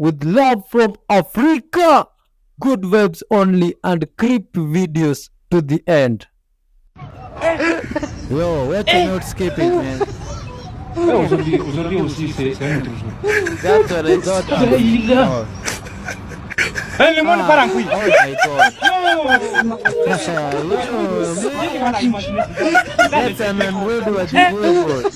with love from Africa. Good vibes only and creepy videos to the end. Yo, where can you skip it, man? Aujourd'hui aussi, c'est un autre jour. That's what I thought. Oh. Eh, le monde part en couille. Oh my god. That's an unworthy.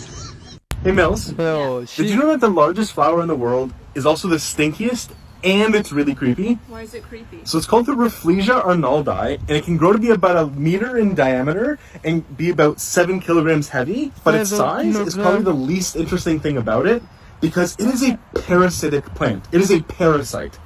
Hey Mills, Yo, did you know that the largest flower in the world is also the stinkiest and it's really creepy? Why is it creepy? So it's called the Rafflesia arnaldi and it can grow to be about 1 meter in diameter and be about 7 kilograms heavy, but its size is probably the least interesting thing about it because it is a parasitic plant. It is a parasite.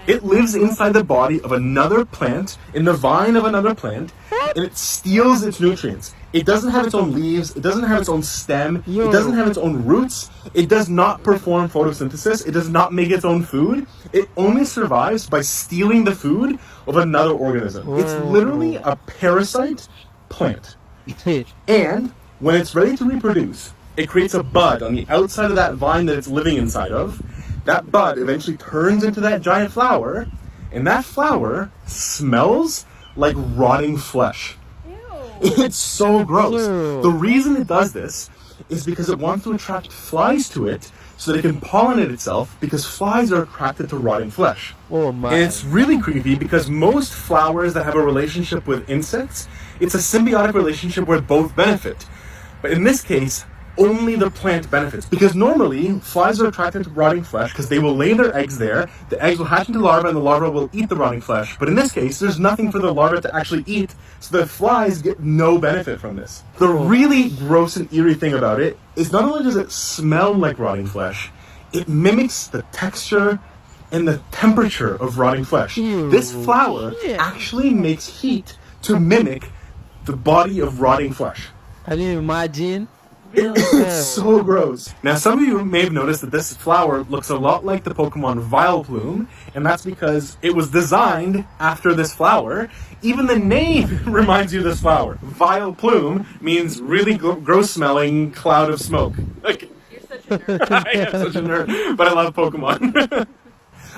It lives inside the body of another plant, in the vine of another plant, and it steals its nutrients. It doesn't have its own leaves, it doesn't have its own stem, it doesn't have its own roots, it does not perform photosynthesis, it does not make its own food. It only survives by stealing the food of another organism. It's literally a parasite plant. And when it's ready to reproduce, it creates a bud on the outside of that vine that it's living inside of. That bud eventually turns into that giant flower, and that flower smells like rotting flesh. Ew. It's so gross. The reason it does this is because it wants to attract flies to it so that it can pollinate itself because flies are attracted to rotting flesh. Oh my. And it's really creepy because most flowers that have a relationship with insects, it's a symbiotic relationship where both benefit. But in this case, only the plant benefits. Because normally, flies are attracted to rotting flesh because they will lay their eggs there, the eggs will hatch into larvae, and the larvae will eat the rotting flesh. But in this case, there's nothing for the larvae to actually eat, so the flies get no benefit from this. The really gross and eerie thing about it is not only does it smell like rotting flesh, it mimics the texture and the temperature of rotting flesh. This flower actually makes heat to mimic the body of rotting flesh. Can you imagine? It's so gross. Now, some of you may have noticed that this flower looks a lot like the Pokemon Vileplume, and that's because it was designed after this flower. Even the name reminds you of this flower. Vileplume means really gross-smelling cloud of smoke. Like, You're such a nerd. I am such a nerd, but I love Pokemon.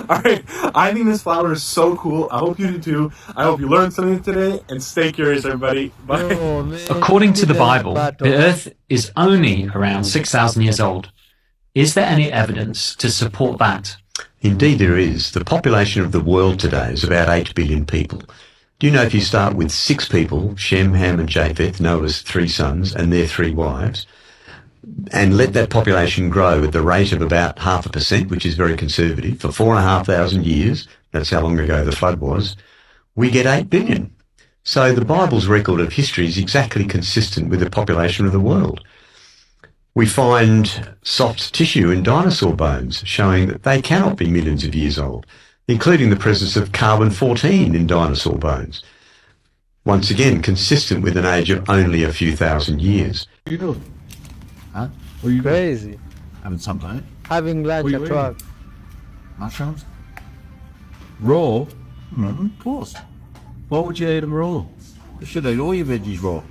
Alright, I think this flower is so cool. I hope you do too. I hope you learned something today, and stay curious, everybody. Bye. Oh, man. According to the Bible, the Earth is only around 6,000 years old. Is there any evidence to support that? Indeed there is. The population of the world today is about 8 billion people. Do you know if you start with 6 people, Shem, Ham and Japheth, Noah's 3 sons and their 3 wives, and let that population grow at the rate of about 0.5%, which is very conservative, for 4,500 years, that's how long ago the flood was, we get 8 billion. So the Bible's record of history is exactly consistent with the population of the world. We find soft tissue in dinosaur bones showing that they cannot be millions of years old, including the presence of carbon-14 in dinosaur bones. Once again, consistent with an age of only a few thousand years. What are you doing? Huh? What are you doing? Crazy. Having something? Having lunch What are at you work. Mushrooms? Raw? Of course. Why would you eat them raw? You should eat all your veggies raw.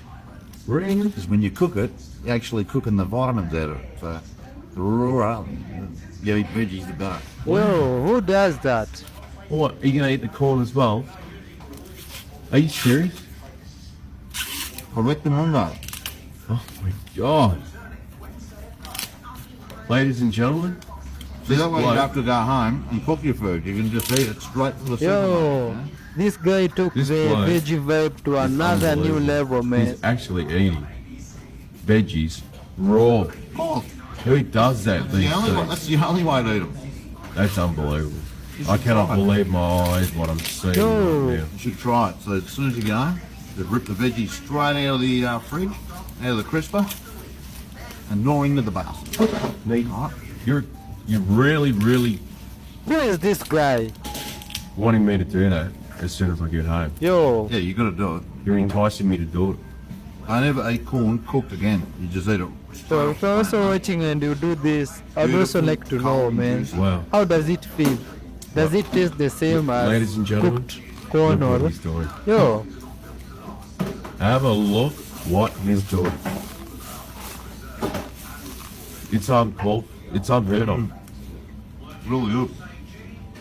Really? Because when you cook it, you're actually cooking the vitamins out of it. So the rawer you eat veggies, the better. Yo, who does that? What? Are you going to eat the corn as well? Are you serious? Correct them on that. Oh my god. Ladies and gentlemen, See, that way you bloke- don't have to go home and cook your food. You can just eat it straight from the Yo, supermarket. this guy took This the bloke veggie vibe to another new unbelievable. level, man. He's actually eating veggies raw. Oh, Who does that these days? that's the only way to eat them. That's unbelievable. I cannot believe my eyes what I'm seeing Yo. right now. You should try it. So as soon as you go home, just rip the veggies straight out of the fridge, out of the crisper, and gnaw into the basket. Mate, Right. you're really Who is this guy? wanting me to do that as soon as I get home. Yo, Yeah, you got to do it. You're enticing me to do it. I never eat corn cooked again. You just eat it. so if you're also watching and you do this, I'd also like to know, man. Wow. How does it feel? Does it taste the same as Ladies and gentlemen, cooked corn look what or? he's doing. Yo, Have a look what he's doing. It's uncalled. It's unheard of. Really good.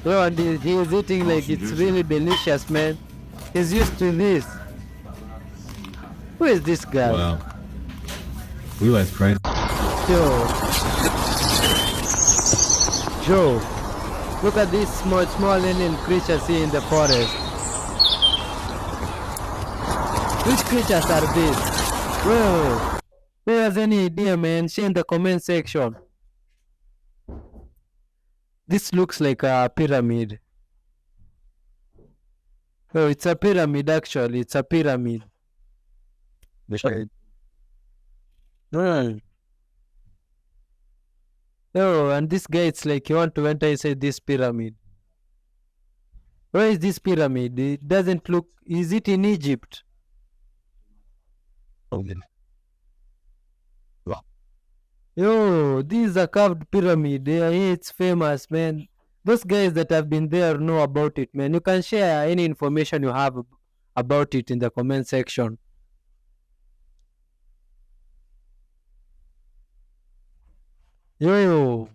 Oh, and he is eating like it's really delicious, man. He's used to this. Who is this guy? Wow. We went crazy. Joe, look at these small alien creatures here in the forest. Which creatures are these? Whoa, who has any idea, man? Share in the comment section. This looks like a pyramid. Oh, it's a pyramid actually. It's a pyramid. Oh, and this guy, it's like you want to enter inside this pyramid. Where is this pyramid? It doesn't look... Is it in Egypt? Yo, this is a carved pyramid. Yeah, it's famous, man. Those guys that have been there know about it, man. You can share any information you have about it in the comment section. Yo.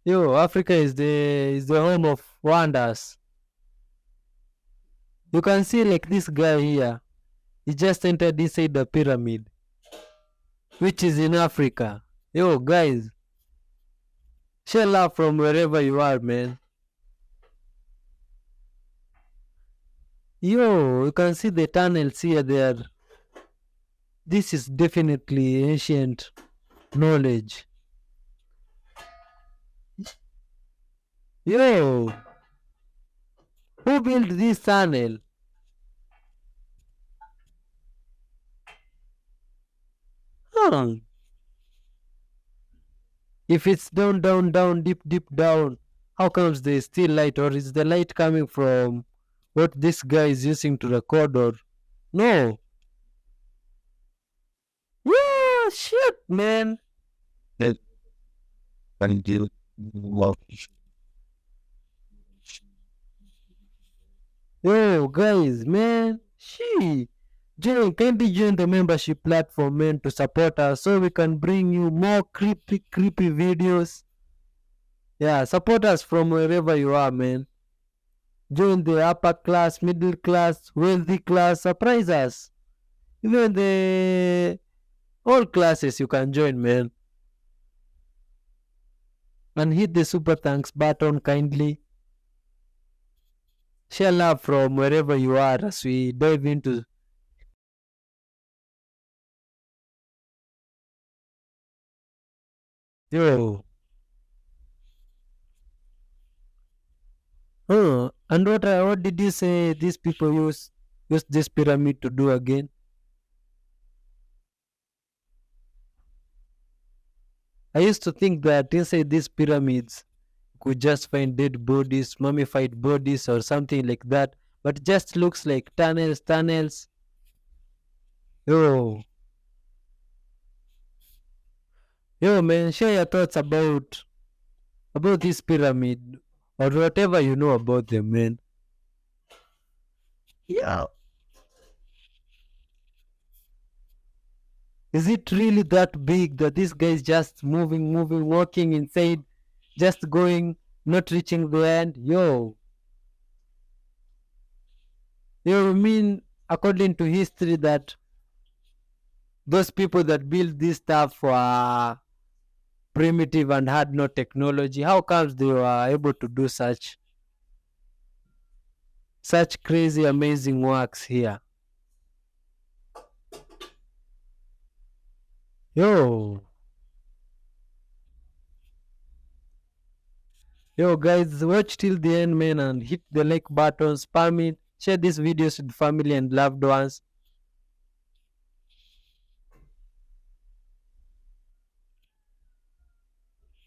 Yo, Africa is the home of wonders. You can see like this guy here. He just entered inside the pyramid, which is in Africa. Yo, guys, share love from wherever you are, man. Yo, you can see the tunnels here there. This is definitely ancient knowledge. Yo, who built this tunnel? Huh. If it's down, deep down, how comes there's still light? Or is the light coming from what this guy is using to record? Or no? Yeah, shit, man. Yo, guys, man. Kindly join the membership platform, man, to support us so we can bring you more creepy videos. Yeah, support us from wherever you are, man. Join the upper class, middle class, wealthy class, surprise us. Even the all classes you can join, man. And hit the super thanks button kindly. Share love from wherever you are as we dive into Yo. And what did you say these people use this pyramid to do again? I used to think that inside these pyramids you could just find dead bodies, mummified bodies or something like that. But it just looks like tunnels. Yo, man, share your thoughts about this pyramid or whatever you know about them, man. Yeah. Is it really that big that this guy is just moving, walking inside, just going, not reaching the end? Yo, you mean according to history that those people that built this stuff were primitive and had no technology? How comes they were able to do such crazy, amazing works here? Yo, guys, watch till the end, man, and hit the like button, spam it, share these videos with family and loved ones.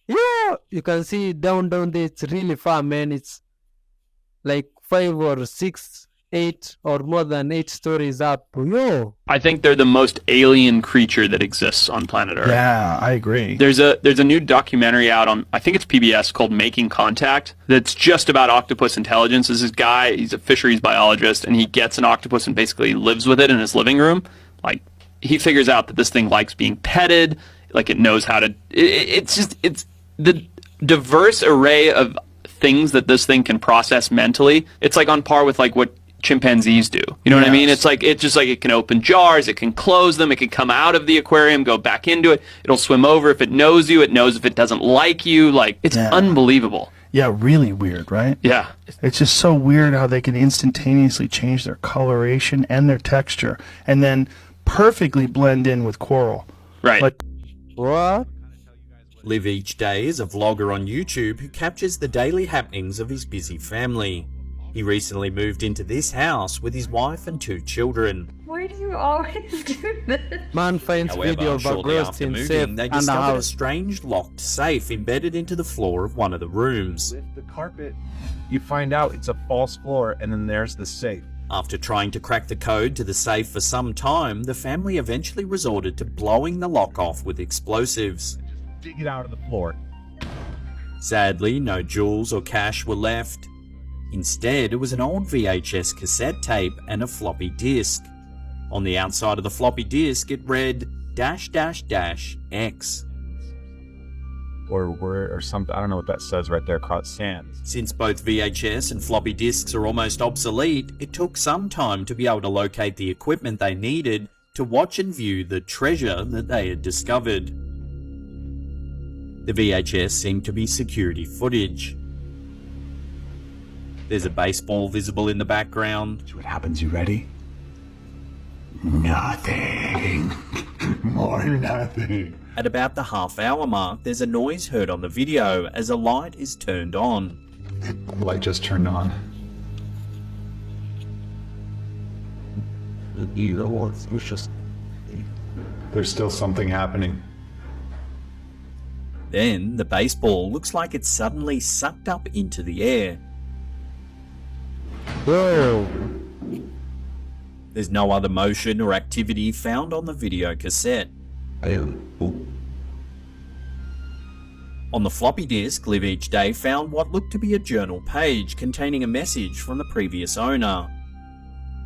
Yeah, you can see down there, it's really far, man. It's like 5 or 6, 8 or more than 8 stories up. Yo, I think they're the most alien creature that exists on planet Earth. Yeah, I agree. There's a new documentary out on, I think it's PBS, called Making Contact, that's just about octopus intelligence. There's this guy, he's a fisheries biologist, and he gets an octopus and basically lives with it in his living room. Like, he figures out that this thing likes being petted, Like it knows how to. It's the diverse array of things that this thing can process mentally. It's like on par with like what chimpanzees do. You know what I mean? It's like it can open jars, it can close them, it can come out of the aquarium, go back into it. It'll swim over if it knows you. It knows if it doesn't like you. Like it's unbelievable. Yeah, really weird, right? Yeah. It's just so weird how they can instantaneously change their coloration and their texture and then perfectly blend in with coral. Right. Like, What? Live Each Day is a vlogger on YouTube who captures the daily happenings of his busy family. He recently moved into this house with his wife and 2 children. Why do you always do this? Man finds video However, of a shortly ghost after in moving, safe they and a discovered a house. strange locked safe embedded into the floor of one of the rooms. With the carpet, you find out it's a false floor, and then there's the safe. After trying to crack the code to the safe for some time, the family eventually resorted to blowing the lock off with explosives. Dig it out of the floor. Sadly, no jewels or cash were left. Instead, it was an old VHS cassette tape and a floppy disk. On the outside of the floppy disk, it read --X. Or something. I don't know what that says right there. Across sands. Since both VHS and floppy disks are almost obsolete, it took some time to be able to locate the equipment they needed to watch and view the treasure that they had discovered. The VHS seemed to be security footage. There's a baseball visible in the background. See what happens, you ready? Nothing. More nothing. At about the half-hour mark, there's a noise heard on the video as a light is turned on. The light just turned on. There's still something happening. Then, the baseball looks like it's suddenly sucked up into the air. Whoa. There's no other motion or activity found on the video cassette. On the floppy disk, Live Each Day found what looked to be a journal page containing a message from the previous owner.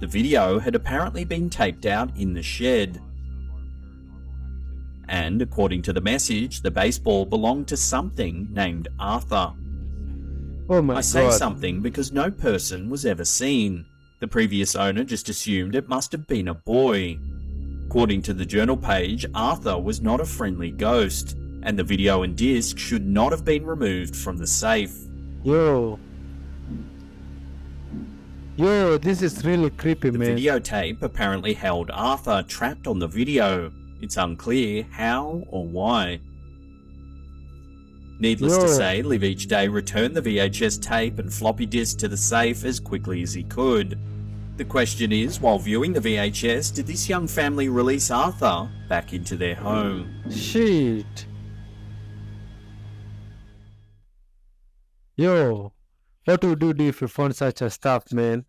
The video had apparently been taped out in the shed. And according to the message, the baseball belonged to something named Arthur. Oh my I say god. something because no person was ever seen. The previous owner just assumed it must have been a boy. According to the journal page, Arthur was not a friendly ghost, and the video and disc should not have been removed from the safe. Yo, this is really creepy, The man. videotape apparently held Arthur trapped on the video. It's unclear how or why. Needless to say, Live Each Day returned the VHS tape and floppy disk to the safe as quickly as he could. The question is, while viewing the VHS, did this young family release Arthur back into their home? Shit. Yo, what would you do if you found such a stuff, man?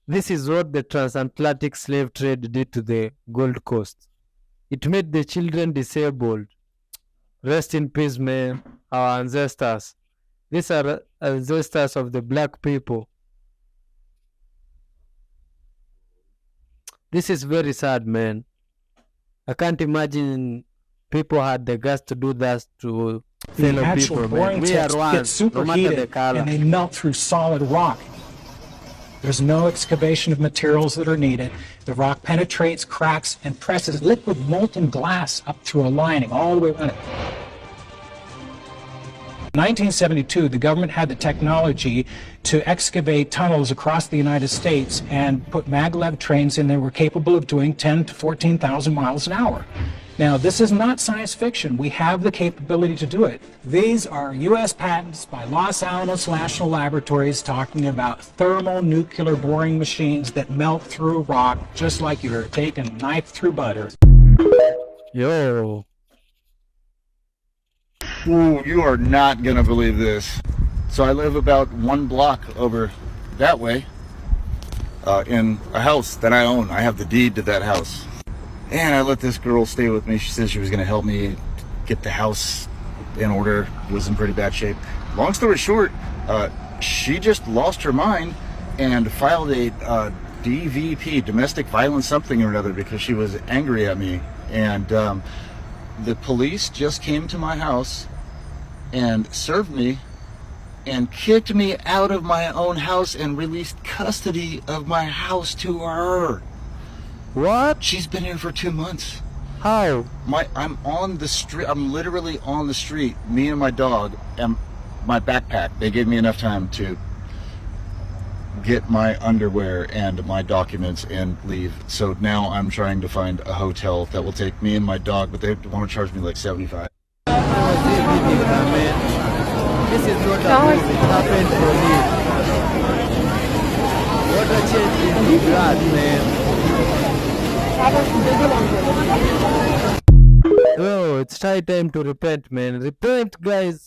This is what the transatlantic slave trade did to the Gold Coast. It made the children disabled. Rest in peace, man. Our ancestors. These are ancestors of the black people. This is very sad, man. I can't imagine people had the guts to do that to fellow people, man. We are one, no matter the color. And they melt through solid rock. There's no excavation of materials that are needed. The rock penetrates, cracks, and presses liquid molten glass up through a lining all the way around it. In 1972, the government had the technology to excavate tunnels across the United States and put maglev trains in there were capable of doing 10 to 14,000 miles an hour. Now, this is not science fiction. We have the capability to do it. These are U.S. patents by Los Alamos National Laboratories talking about thermonuclear boring machines that melt through rock just like you're taking a knife through butter. Yo. Ooh, you are not gonna believe this. So I live about 1 block over that way in a house that I own. I have the deed to that house. And I let this girl stay with me. She said she was gonna help me get the house in order. It was in pretty bad shape. Long story short, she just lost her mind and filed a DVP, domestic violence something or another, because she was angry at me. And the police just came to my house and served me and kicked me out of my own house and released custody of my house to her. What? She's been here for 2 months. How? I'm on the street. I'm literally on the street. Me and my dog and my backpack. They gave me enough time to get my underwear and my documents and leave. So now I'm trying to find a hotel that will take me and my dog, but they want to charge me like $75. This is what happened for me. What a change in the grass, man. Oh, it's high time to repent, man. Repent, guys.